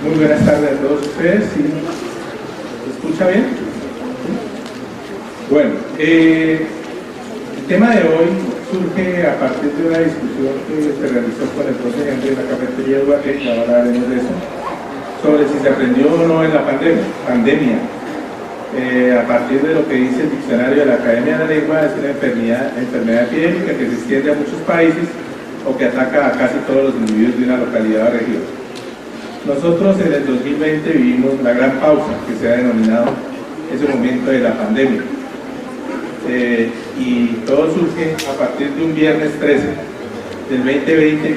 Muy buenas tardes a todos ustedes. ¿Sí? ¿Se escucha bien? Bueno, el tema de hoy surge a partir de una discusión que se realizó con el profe Henry en la cafetería de Ubaque, que ahora haremos de eso, sobre si se aprendió o no en la pandemia. A partir de lo que dice el diccionario de la Academia de la Lengua, es una enfermedad epidémica que se extiende a muchos países o que ataca a casi todos los individuos de una localidad o región. Nosotros en el 2020 vivimos la gran pausa que se ha denominado ese momento de la pandemia. Y todo surge a partir de un viernes 13 del 2020,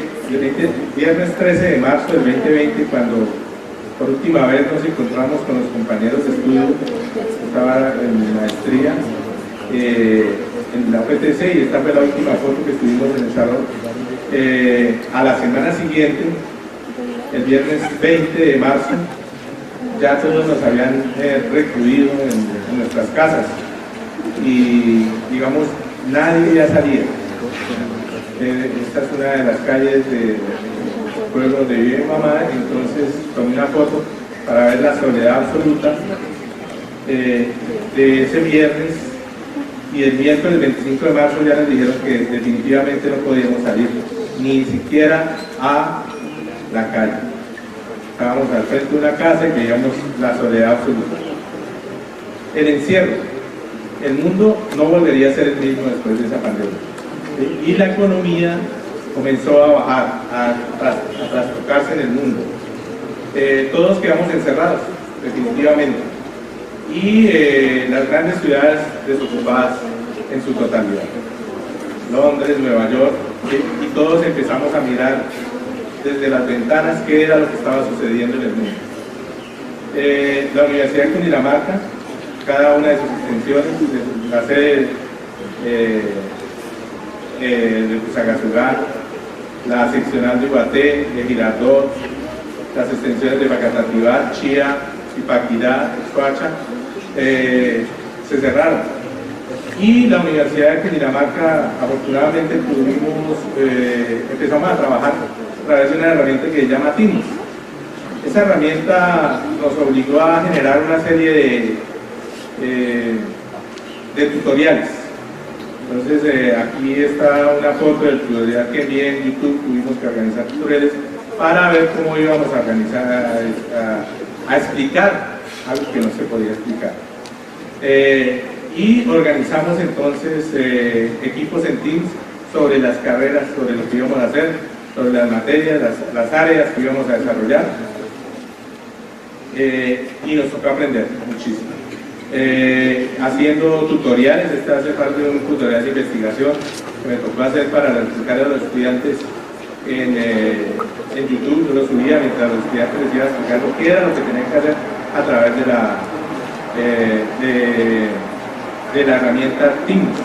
viernes 13 de marzo del 2020, cuando por última vez nos encontramos con los compañeros de estudio. Estaba en mi maestría en la PTC, y esta fue la última foto que estuvimos en el salón. A la semana siguiente, el viernes 20 de marzo, ya todos nos habían recluido en nuestras casas y, digamos, nadie ya salía. Esta es una de las calles del pueblo donde vive mi mamá, entonces tomé una foto para ver la soledad absoluta de ese viernes, y el miércoles 25 de marzo ya nos dijeron que definitivamente no podíamos salir, ni siquiera a la calle. Estábamos al frente de una casa y veíamos la soledad absoluta. El encierro. El mundo no volvería a ser el mismo después de esa pandemia. ¿Sí? Y la economía comenzó a bajar, a trastocarse en el mundo. Todos quedamos encerrados, definitivamente. Y las grandes ciudades desocupadas en su totalidad. Londres, Nueva York, ¿sí? Y todos empezamos a mirar desde las ventanas qué era lo que estaba sucediendo en el mundo. La Universidad de Cundinamarca, cada una de sus extensiones, la sede de Fusagasugá, la seccional de Ubaté, de Girardot, las extensiones de Facatativá, Chía, Zipaquirá, Soacha, se cerraron. Y la Universidad de Cundinamarca, afortunadamente, empezamos a trabajar a través de una herramienta que se llama Teams. Esa herramienta nos obligó a generar una serie de tutoriales. Entonces aquí está una foto del tutorial que envié en YouTube. Tuvimos que organizar tutoriales para ver cómo íbamos a organizar, a explicar algo que no se podía explicar. Y organizamos entonces equipos en Teams sobre las carreras, sobre lo que íbamos a hacer, sobre las materias, las áreas que íbamos a desarrollar, y nos tocó aprender muchísimo. Haciendo tutoriales. Este hace parte de un tutorial de investigación que me tocó hacer para explicar a los estudiantes en YouTube. Yo lo subía mientras los estudiantes les iba explicando qué era lo que tenían que hacer a través de la herramienta Teams.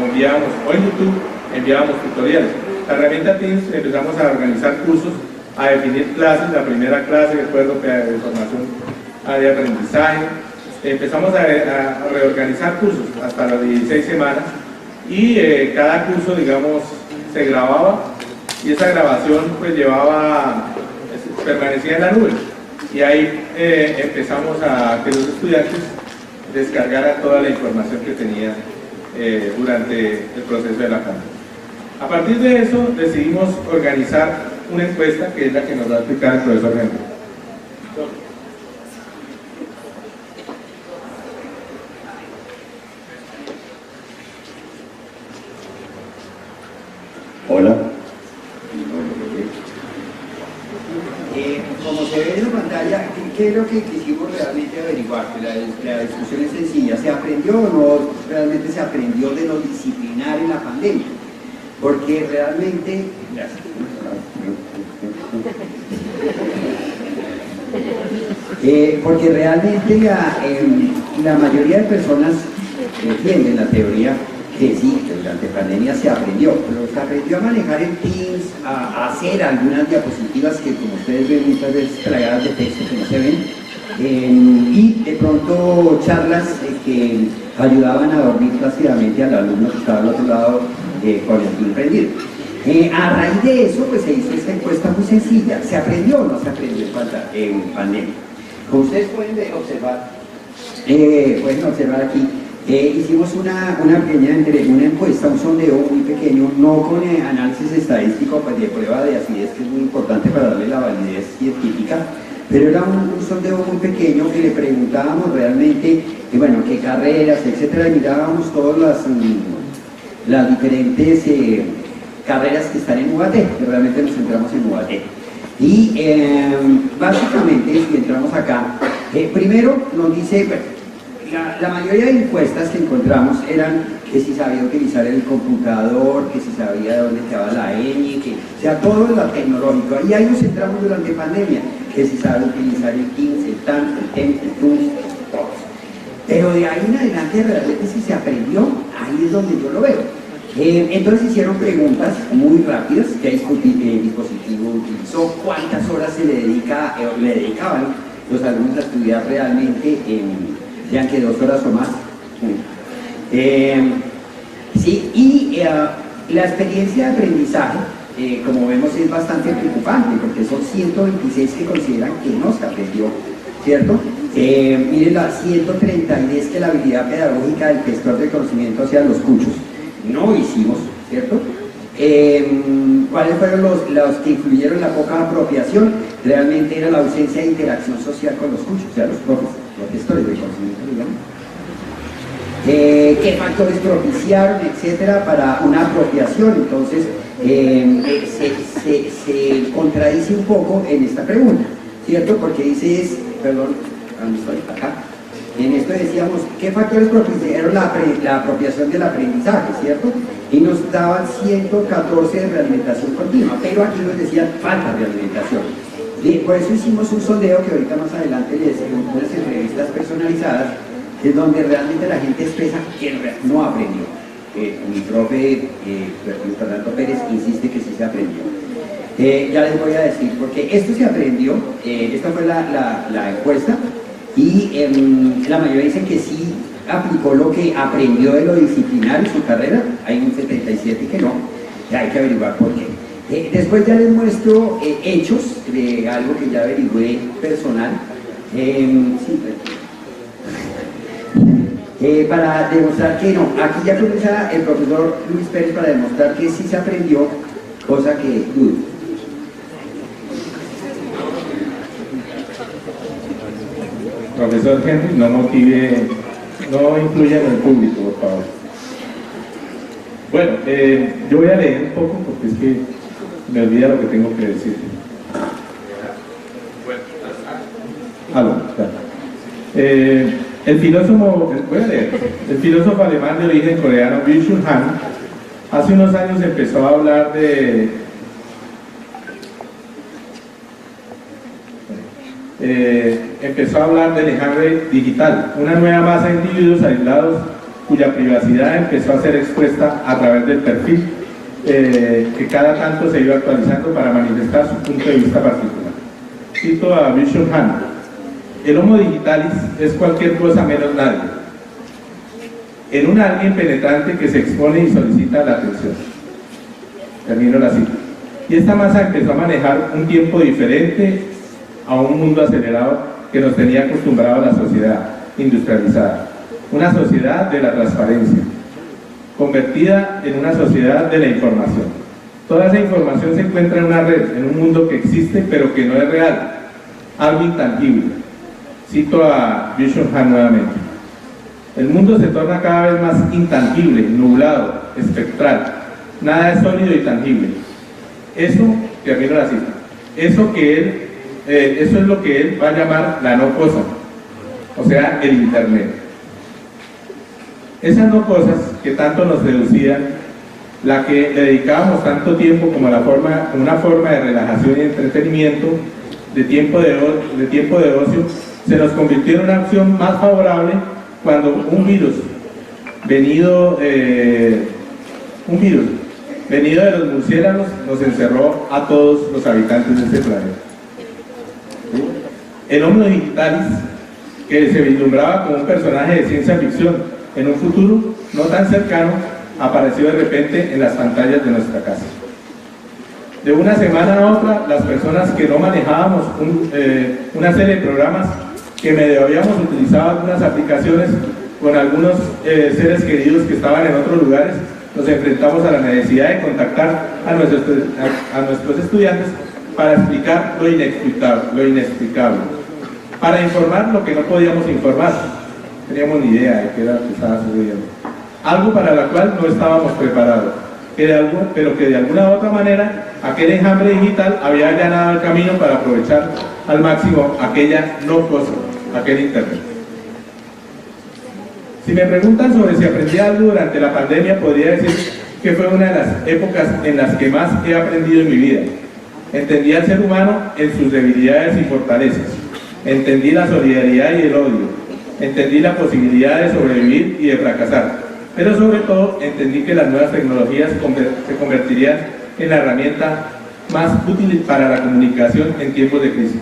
Enviábamos, o en YouTube enviábamos tutoriales. La herramienta Teams empezamos a organizar cursos, a definir clases. La primera clase, recuerdo que de formación de aprendizaje. Empezamos a reorganizar cursos hasta las 16 semanas, y cada curso, digamos, se grababa, y esa grabación pues permanecía en la nube, y ahí empezamos a que los estudiantes descargaran toda la información que tenían durante el proceso de la pandemia. A partir de eso decidimos organizar una encuesta, que es la que nos va a explicar el profesor Henry. Hola. Como se ve en la pantalla, ¿qué es lo que quisimos realmente averiguar? La discusión es sencilla. ¿Se aprendió o no realmente se aprendió de lo disciplinar en la pandemia? Porque realmente... la mayoría de personas entienden la teoría que sí, que durante pandemia se aprendió, pero se aprendió a manejar el Teams, a hacer algunas diapositivas que, como ustedes ven, muchas veces plagadas de texto que no se ven, y de pronto charlas que ayudaban a dormir plácidamente al alumno que estaba al otro lado con el Teams prendido. A raíz de eso, pues se hizo esta encuesta muy sencilla. ¿Se aprendió o no se aprendió en pandemia? Como ustedes pueden observar aquí, hicimos una pequeña una encuesta, un sondeo muy pequeño, no con análisis estadístico, pues, de prueba de acidez, que es muy importante para darle la validez científica, pero era un sondeo muy pequeño que le preguntábamos realmente, bueno, qué carreras, etcétera, y mirábamos todas las diferentes carreras que están en UAT, que realmente nos centramos en UAT. Y básicamente, si entramos acá, primero nos dice, bueno, la mayoría de encuestas que encontramos eran que si sabía utilizar el computador, que si sabía dónde quedaba la ñ, o sea, todo lo tecnológico. Y ahí nos centramos durante pandemia, que si sabe utilizar el Teams, el TAN, el TEM, el TUNS, todos. Pero de ahí en adelante, realmente si se aprendió, ahí es donde yo lo veo. Entonces hicieron preguntas muy rápidas: qué dispositivo utilizó, cuántas horas le dedicaban los alumnos a estudiar realmente, sean que 2 horas o más. Sí, y la experiencia de aprendizaje, como vemos, es bastante preocupante, porque son 126 que consideran que no se aprendió, ¿cierto? Miren, la 133 que la habilidad pedagógica del gestor de conocimiento hacia los cuchos no hicimos, ¿cierto? ¿Cuáles fueron los que influyeron en la poca apropiación? Realmente era la ausencia de interacción social con los cuchos, o sea, los profes, los gestores de conocimiento, digamos. ¿Qué factores propiciaron, etcétera, para una apropiación? Entonces, se contradice un poco en esta pregunta, ¿cierto? Porque dice, perdón, ¿dónde estoy? Acá. En esto decíamos, ¿qué factores propiciaron la apropiación del aprendizaje, cierto? Y nos daban 114 de realimentación continua, pero aquí nos decían falta de realimentación. Por eso hicimos un sondeo que ahorita más adelante les decimos, unas entrevistas personalizadas, es donde realmente la gente expresa que no aprendió. Mi profe, Luis Fernando Pérez, insiste que sí se aprendió. Ya les voy a decir, porque esto se aprendió, esta fue la encuesta, y la mayoría dicen que sí aplicó lo que aprendió de lo disciplinar en su carrera. Hay un 77 que no, ya hay que averiguar por qué. Después ya les muestro hechos de algo que ya averigüé personal, para demostrar que no. Aquí ya comienza el profesor Luis Pérez para demostrar que sí se aprendió, cosa que dudo. Profesor Henry, no influya en el público, por favor. Bueno, yo voy a leer un poco porque es que me olvida lo que tengo que decir. El filósofo alemán de origen coreano Byung-Chul Han hace unos años empezó a hablar de del enjambre digital, una nueva masa de individuos aislados cuya privacidad empezó a ser expuesta a través del perfil que cada tanto se iba actualizando para manifestar su punto de vista particular. Cito a Byung-Chul Han: el homo digitalis es cualquier cosa menos nadie, en un alguien penetrante que se expone y solicita la atención. Termino la cita. Y esta masa empezó a manejar un tiempo diferente a un mundo acelerado que nos tenía acostumbrado a la sociedad industrializada, una sociedad de la transparencia, convertida en una sociedad de la información. Toda esa información se encuentra en una red, en un mundo que existe pero que no es real, algo intangible. Cito a Byung-Chul Han nuevamente: el mundo se torna cada vez más intangible, nublado, espectral, nada es sólido y tangible. Eso, termino la cita, eso es lo que él va a llamar la no cosa, o sea, el internet. Esas no cosas que tanto nos seducían, la que le dedicábamos tanto tiempo como una forma de relajación y entretenimiento, de tiempo de ocio, se nos convirtió en una opción más favorable cuando un virus venido de los murciélagos nos encerró a todos los habitantes de este planeta. El Homo digitalis, que se vislumbraba como un personaje de ciencia ficción en un futuro no tan cercano, apareció de repente en las pantallas de nuestra casa. De una semana a otra, las personas que no manejábamos una serie de programas, que medio habíamos utilizado algunas aplicaciones con algunos seres queridos que estaban en otros lugares, nos enfrentamos a la necesidad de contactar a nuestros estudiantes para explicar lo inexplicable, para informar lo que no podíamos informar. No teníamos ni idea de qué era lo que estaba sucediendo. Algo para lo cual no estábamos preparados, pero que de alguna u otra manera aquel enjambre digital había allanado el camino para aprovechar al máximo aquella no cosa, aquel internet. Si me preguntan sobre si aprendí algo durante la pandemia, podría decir que fue una de las épocas en las que más he aprendido en mi vida. Entendí al ser humano en sus debilidades y fortalezas. Entendí la solidaridad y el odio. Entendí la posibilidad de sobrevivir y de fracasar. Pero sobre todo entendí que las nuevas tecnologías se convertirían en la herramienta más útil para la comunicación en tiempos de crisis.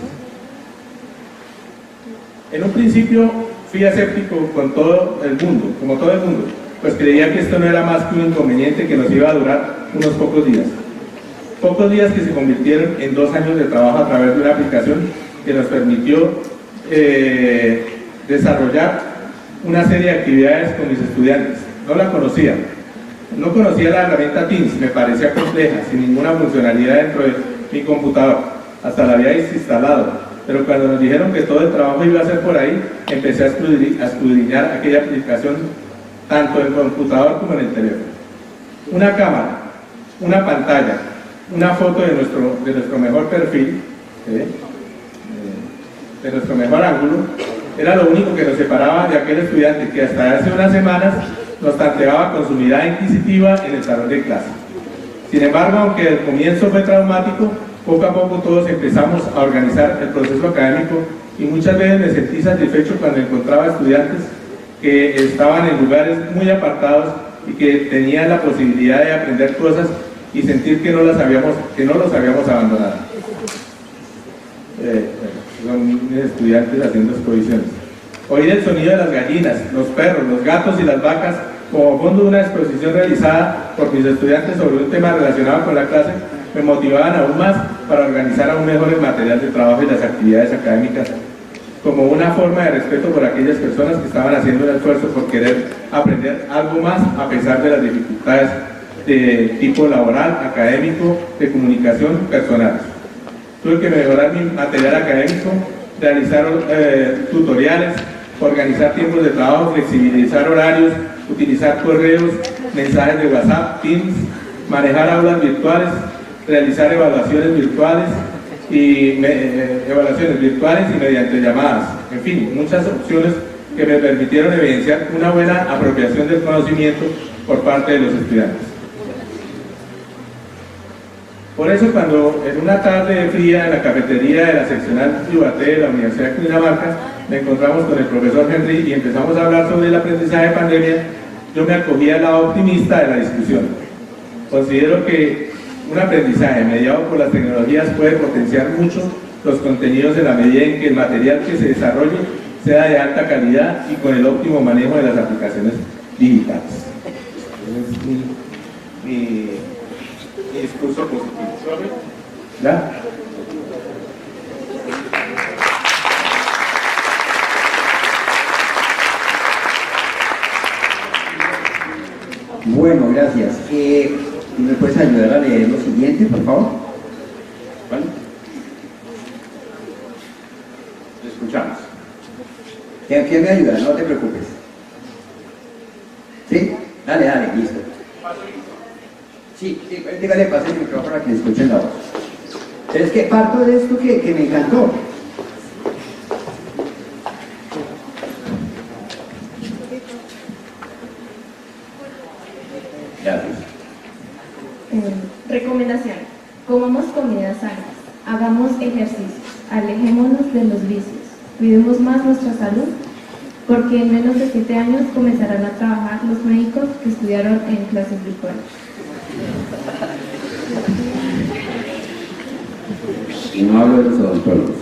En un principio fui escéptico con todo el mundo, como todo el mundo, pues creía que esto no era más que un inconveniente que nos iba a durar unos pocos días. Pocos días que se convirtieron en 2 años de trabajo a través de una aplicación que nos permitió desarrollar una serie de actividades con mis estudiantes. No la conocía. No conocía la herramienta Teams, me parecía compleja, sin ninguna funcionalidad dentro de mi computador. Hasta la había desinstalado. Pero cuando nos dijeron que todo el trabajo iba a ser por ahí, empecé a escudriñar aquella aplicación tanto en el computador como en el teléfono. Una cámara, una pantalla, una foto de nuestro mejor perfil, de nuestro mejor ángulo, era lo único que nos separaba de aquel estudiante que hasta hace unas semanas nos tanteaba con su mirada inquisitiva en el salón de clase. Sin embargo, aunque el comienzo fue traumático, poco a poco todos empezamos a organizar el proceso académico y muchas veces me sentí satisfecho cuando encontraba estudiantes que estaban en lugares muy apartados y que tenían la posibilidad de aprender cosas y sentir que no los habíamos abandonado. Son estudiantes haciendo exposiciones. Oír el sonido de las gallinas, los perros, los gatos y las vacas como fondo de una exposición realizada por mis estudiantes sobre un tema relacionado con la clase me motivaban aún más para organizar aún mejor el material de trabajo y las actividades académicas, como una forma de respeto por aquellas personas que estaban haciendo un esfuerzo por querer aprender algo más a pesar de las dificultades de tipo laboral, académico, de comunicación personal. Tuve que mejorar mi material académico, realizar tutoriales, organizar tiempos de trabajo, flexibilizar horarios, utilizar correos, mensajes de WhatsApp, Teams, manejar aulas virtuales, realizar evaluaciones virtuales y mediante llamadas. En fin, muchas opciones que me permitieron evidenciar una buena apropiación del conocimiento por parte de los estudiantes. Por eso, cuando en una tarde fría en la cafetería de la seccional Yubaté de la Universidad de Cundinamarca me encontramos con el profesor Henry y empezamos a hablar sobre el aprendizaje de pandemia, yo me acogí al lado optimista de la discusión. Considero que un aprendizaje mediado por las tecnologías puede potenciar mucho los contenidos en la medida en que el material que se desarrolle sea de alta calidad y con el óptimo manejo de las aplicaciones digitales. Es mi discurso positivo. ¿Ya? Bueno, gracias. ¿Me puedes ayudar a leer lo siguiente, por favor? ¿Vale? Escuchamos. ¿Quién me ayuda? No te preocupes. ¿Sí? Dale, listo. Sí, dígale, pase el micrófono para que escuchen la voz. Pero es que parto de esto que me encantó. Gracias. Recomendación: comamos comidas sanas, hagamos ejercicios, alejémonos de los vicios, cuidemos más nuestra salud, porque en menos de 7 años comenzarán a trabajar los médicos que estudiaron en clases virtuales. Y no hablo de los odontólogos.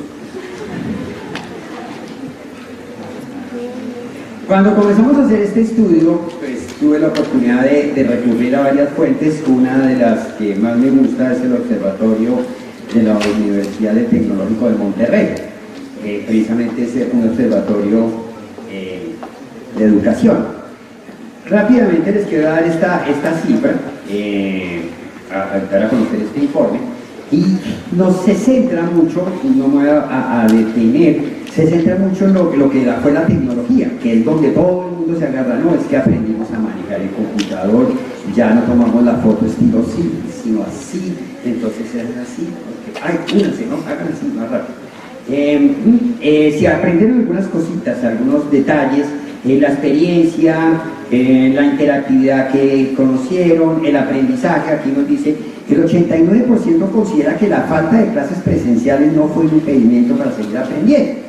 Cuando comenzamos a hacer este estudio, pues tuve la oportunidad de recurrir a varias fuentes. Una de las que más me gusta es el observatorio de la Universidad del Tecnológico de Monterrey. Precisamente es un observatorio de educación. Rápidamente les quiero dar esta cifra para conocer este informe, y no se centra mucho, no me voy a detener, se centra mucho en lo que fue la tecnología, que es donde todo el mundo se agarra. No, es que aprendimos a manejar el computador, ya no tomamos la foto estilo sí, sino así, entonces es así, porque, ay, únanse, ¿no? Hagan así más rápido. Si aprendieron algunas cositas, algunos detalles, la experiencia, la interactividad que conocieron, el aprendizaje. Aquí nos dice que el 89% considera que la falta de clases presenciales no fue un impedimento para seguir aprendiendo.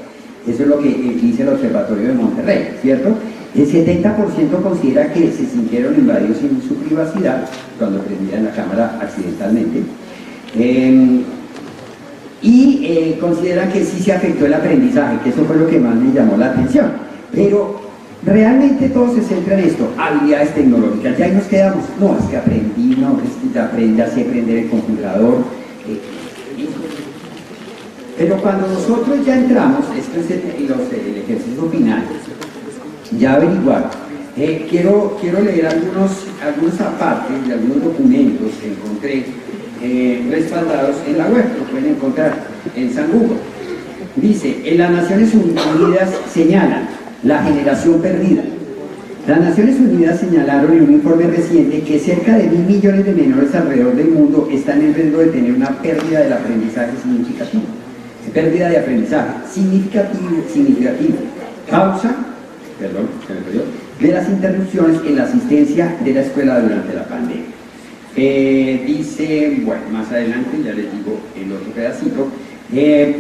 Eso es lo que dice el Observatorio de Monterrey, ¿cierto? El 70% considera que se sintieron invadidos en su privacidad cuando prendían la cámara accidentalmente. Consideran que sí se afectó el aprendizaje, que eso fue lo que más me llamó la atención. Pero realmente todo se centra en esto, habilidades tecnológicas. Ya ahí nos quedamos, no, es que aprendí, no, es que aprendí a aprender el computador. Pero cuando nosotros ya entramos, esto es el ejercicio final, ya averiguar, quiero leer algunos apartes de algunos documentos que encontré respaldados en la web, lo pueden encontrar en San Google. Dice, en las Naciones Unidas señalan la generación perdida. Las Naciones Unidas señalaron en un informe reciente que cerca de 1.000 millones de menores alrededor del mundo están en riesgo de tener una pérdida del aprendizaje significativa. Pérdida de aprendizaje significativo. Causa, de las interrupciones en la asistencia de la escuela durante la pandemia. Dice, bueno, más adelante ya les digo el otro pedacito.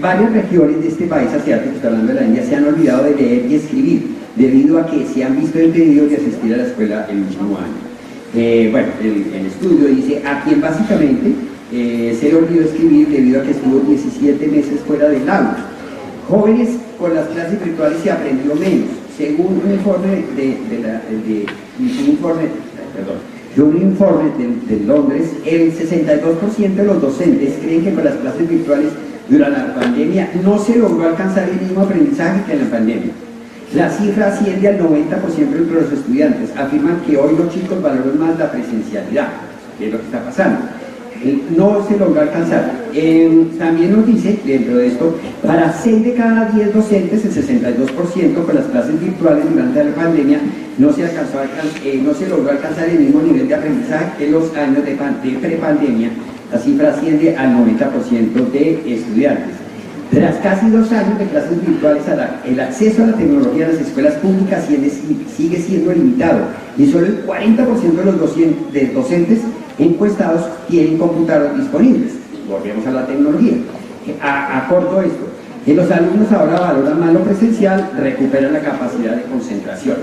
Varias regiones de este país asiático, está hablando de la India, se han olvidado de leer y escribir debido a que se han visto impedidos de asistir a la escuela el último año. Bueno, el estudio dice a quien básicamente se le olvidó escribir debido a que estuvo 17 meses fuera del aula. Jóvenes con las clases virtuales se aprendió menos. Según un informe de un informe de Londres, el 62% de los docentes creen que con las clases virtuales durante la pandemia no se logró alcanzar el mismo aprendizaje que en la pandemia. La cifra asciende al 90% de los estudiantes. Afirman que hoy los chicos valoran más la presencialidad, que es lo que está pasando. No se logró alcanzar. También nos dice, dentro de esto, para 6 de cada 10 docentes, el 62% con las clases virtuales durante la pandemia no se logró alcanzar el mismo nivel de aprendizaje que en los años de prepandemia. La cifra asciende al 90% de estudiantes. Tras casi 2 años de clases virtuales, el acceso a la tecnología en las escuelas públicas sigue siendo limitado y solo el 40% de los docentes encuestados tienen computadores disponibles. Volvemos a la tecnología. Acorto esto. Los alumnos ahora valoran más lo presencial, recuperan la capacidad de concentración.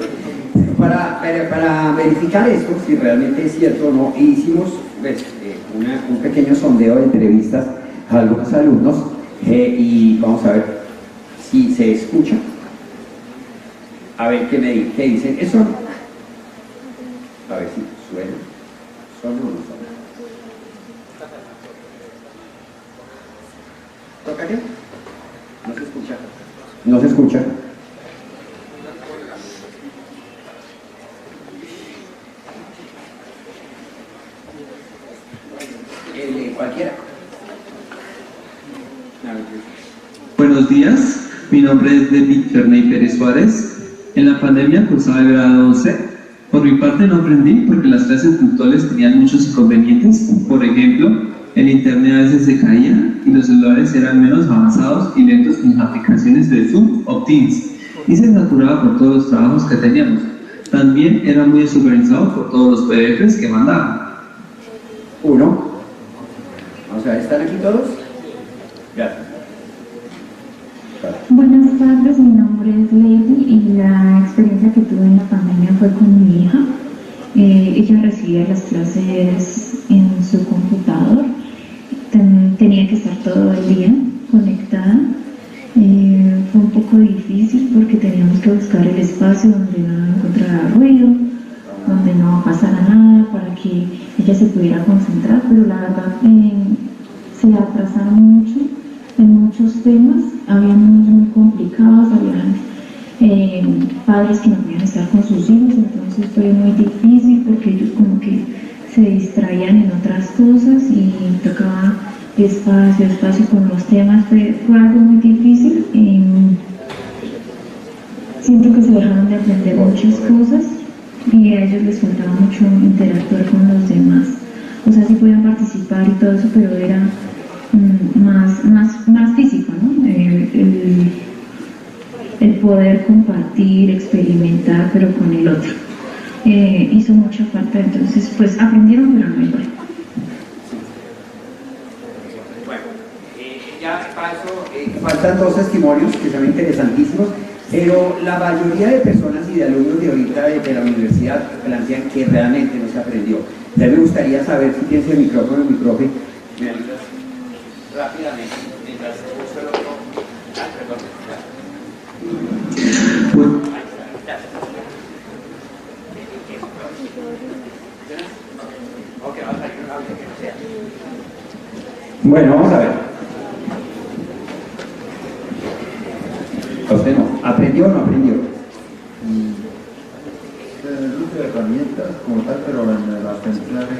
Para verificar esto, si realmente es cierto o no, hicimos un pequeño sondeo de entrevistas a algunos alumnos y vamos a ver si se escucha. A ver qué dicen. Eso, a ver si suena. ¿Son o no son? ¿Toca qué? No se escucha. No se escucha. Cualquiera. Buenos días, mi nombre es David Ferney Pérez Suárez. En la pandemia cursaba el grado 11. Por mi parte no aprendí porque las clases virtuales tenían muchos inconvenientes. Por ejemplo, el internet a veces se caía y los celulares eran menos avanzados y lentos que las aplicaciones de Zoom o Teams, y se saturaba por todos los trabajos que teníamos. También era muy desorganizado por todos los PDFs que mandaban. Uno. Vamos a ver, ¿están aquí todos? Gracias. Buenas tardes, mi nombre es Lady y la experiencia que tuve en la pandemia fue con mi hija. Ella recibía las clases en su computador, tenía que estar todo el día conectada. Fue un poco difícil porque teníamos que buscar el espacio donde no encontrara ruido, donde no pasara nada, para que ella se pudiera concentrar, pero la verdad se atrasaron mucho en muchos temas, había niños muy complicados, había padres que no podían estar con sus hijos, entonces fue muy difícil porque ellos como que se distraían en otras cosas y tocaba espacio con los temas, fue algo muy difícil. Siento que se dejaron de aprender muchas cosas y a ellos les faltaba mucho interactuar con los demás. O sea, sí podían participar y todo eso, pero era más físico, ¿no? El poder compartir, experimentar, pero con el otro. Hizo mucha falta, entonces pues aprendieron, pero no igual. Bueno, ya paso, faltan dos testimonios que son interesantísimos, pero la mayoría de personas y de alumnos de ahorita de la universidad plantean que realmente no se aprendió. Ya me gustaría saber si tienes el micrófono, me ayudas rápidamente, mientras busco el otro. Bueno, vamos a ver. ¿Usted no? ¿Aprendió o no aprendió? El uso de herramientas como tal, pero en el aprendizaje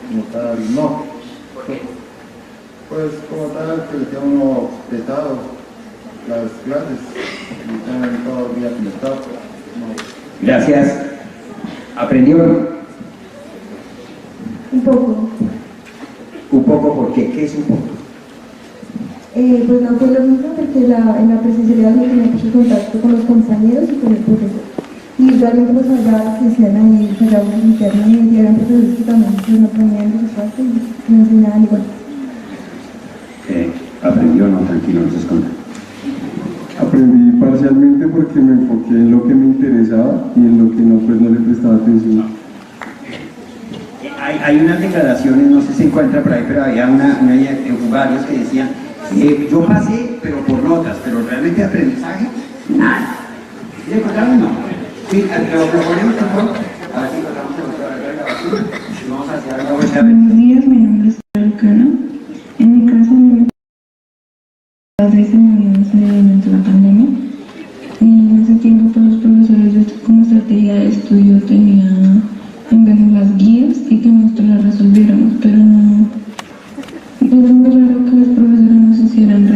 como tal, no. ¿Por qué? Pues como tal, que le queda uno pesado las clases y están todo el día conectados. No. Gracias. ¿Aprendió o no? Un poco. Un poco, ¿por qué? ¿Qué es un poco? Pues no fue lo mismo porque en la presencialidad no tenía mucho contacto con los compañeros y con el profesor. Y realmente pues allá que hacían ahí, fallaban internet y eran profesores que también pues, no ponían de su parte y me enseñaban igual. ¿Aprendió o no? Tranquilo, no se esconda. Aprendí parcialmente porque me enfoqué en lo que me interesaba y en lo que no, pues no le prestaba atención. Hay unas declaraciones, no sé si se encuentra por ahí, pero había varios que decían, yo pasé, pero por notas, pero realmente aprendizaje, nada. ¿Sí encontraron? No. Sí, lo ponemos por favor. A ver si encontramos la grabación. Vamos a hacer una vuelta. Buenos días, mi nombre es Lucana. En mi caso, padres se murieron durante la pandemia. En ese tiempo, pues los profesores, yo como estrategia de estudio tenía enviarnos las guías y que nosotros las resolviéramos, pero no. Era muy raro que los profesores nos hicieran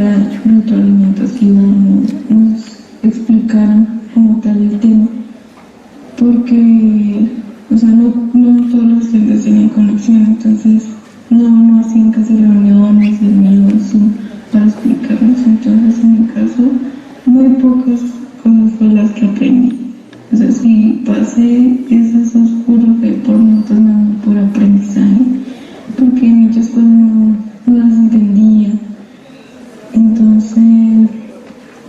retroalimentación, nos explicaran como tal el tema, porque, o sea, no todos los estudiantes tenían conexión, entonces no hacían casi reuniones, reuniones para explicarnos, entonces en mi caso, muy pocas cosas fue las que aprendí. O sea, si pasé esos oscuros de por notas, no por aprendizaje, porque muchas cosas no las entendía. Entonces,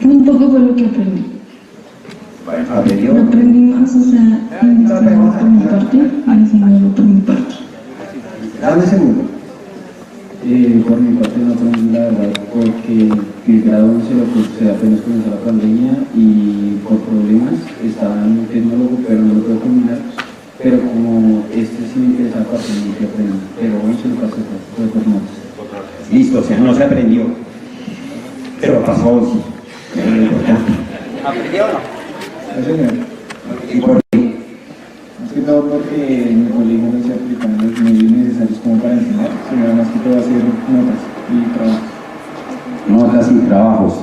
muy poco fue lo que aprendí. ¿Aprendió? No aprendí más, o sea, investigando por mi parte y enseñando por mi parte. Dame un segundo. Por mi parte no aprendí la verdad porque el grado 11 lo cursé apenas comenzó la pandemia y por problemas estaba en un tecnólogo pero no lo puedo combinar, pero como este sí me interesa para aprender que aprendí, pero 11 lo pasé fue por notas. Listo, o sea, no se aprendió, pero pasó, sí. Era lo importante. ¿Aprendió o no? Sí, señor. ¿Y por qué? Más que todo porque en mi colegio no se aplican los medios necesarios como para enseñar, sino más que todo hacer notas y trabajos. Notas y trabajos.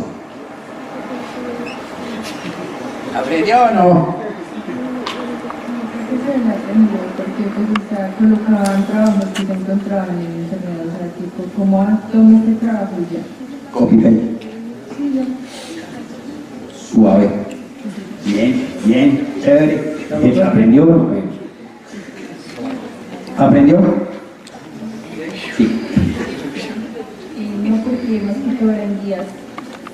¿Aprendió o no? Eso se aprendió porque pues, o sea, colocaban trabajos que se encontraban en internet, o sea, tipo, ¿cómo tome este trabajo y ya? Copy paste. Sí, ya. Suave. Bien, chévere. ¿Aprendió o no? ¿Aprendió? Sí. No porque más que todo eran guías,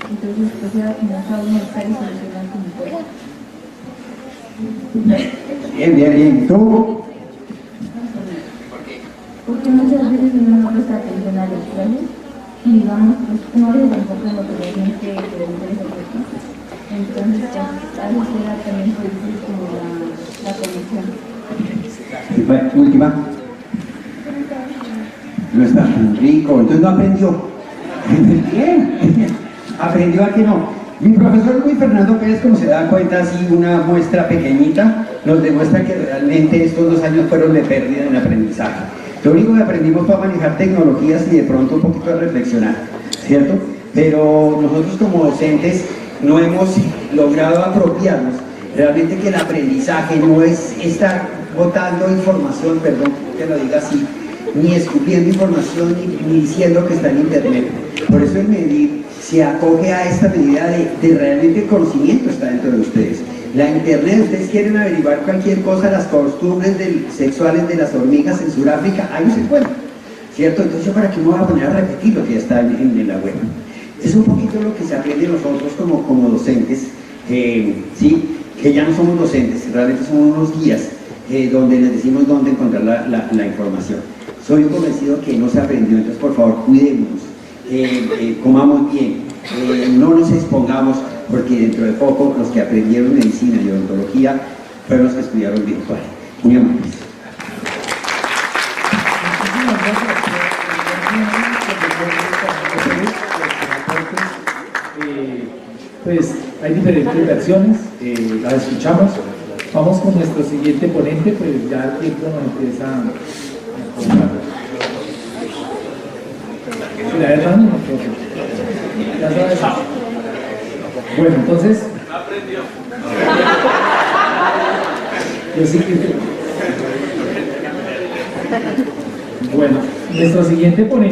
entonces pues era como un trabajo más caro y solucionan como puede. Bien. ¿Tú? Porque muchas veces uno no presta atención a los planes y digamos, pues uno les enfoca en lo que realmente le interesa. Entonces, pues, a veces era también por eso como la conexión. Bueno, última. No está tan rico, entonces no aprendió. Bien, aprendió a que no. Mi profesor Luis Fernando Pérez, como se da cuenta, así una muestra pequeñita, nos demuestra que realmente estos 2 años fueron de pérdida en aprendizaje. Lo único que aprendimos fue a manejar tecnologías y de pronto un poquito a reflexionar, ¿cierto? Pero nosotros como docentes no hemos logrado apropiarnos realmente que el aprendizaje no es estar botando información, perdón que lo diga así, ni escupiendo información, ni diciendo que está en internet. Por eso el medir se acoge a esta medida de realmente conocimiento está dentro de ustedes. La internet, ustedes quieren averiguar cualquier cosa, las costumbres sexuales de las hormigas en Sudáfrica, ahí no se encuentran, ¿cierto? Entonces yo para qué me voy a poner a repetir lo que ya está en la web. Es un poquito lo que se aprende nosotros como docentes, ¿sí? Que ya no somos docentes, realmente somos unos guías, donde les decimos dónde encontrar la información. Soy convencido que no se aprendió, entonces por favor cuidémonos, comamos bien, no nos expongamos, porque dentro de poco los que aprendieron medicina y odontología fueron los que estudiaron virtual. Muy amables. Pues hay diferentes versiones, las escuchamos. Vamos con nuestro siguiente ponente, pues ya el tiempo nos empieza a contar. La verdad no, ya sabes. Bueno, entonces. Yo sí que. Bueno, nuestro siguiente ponente.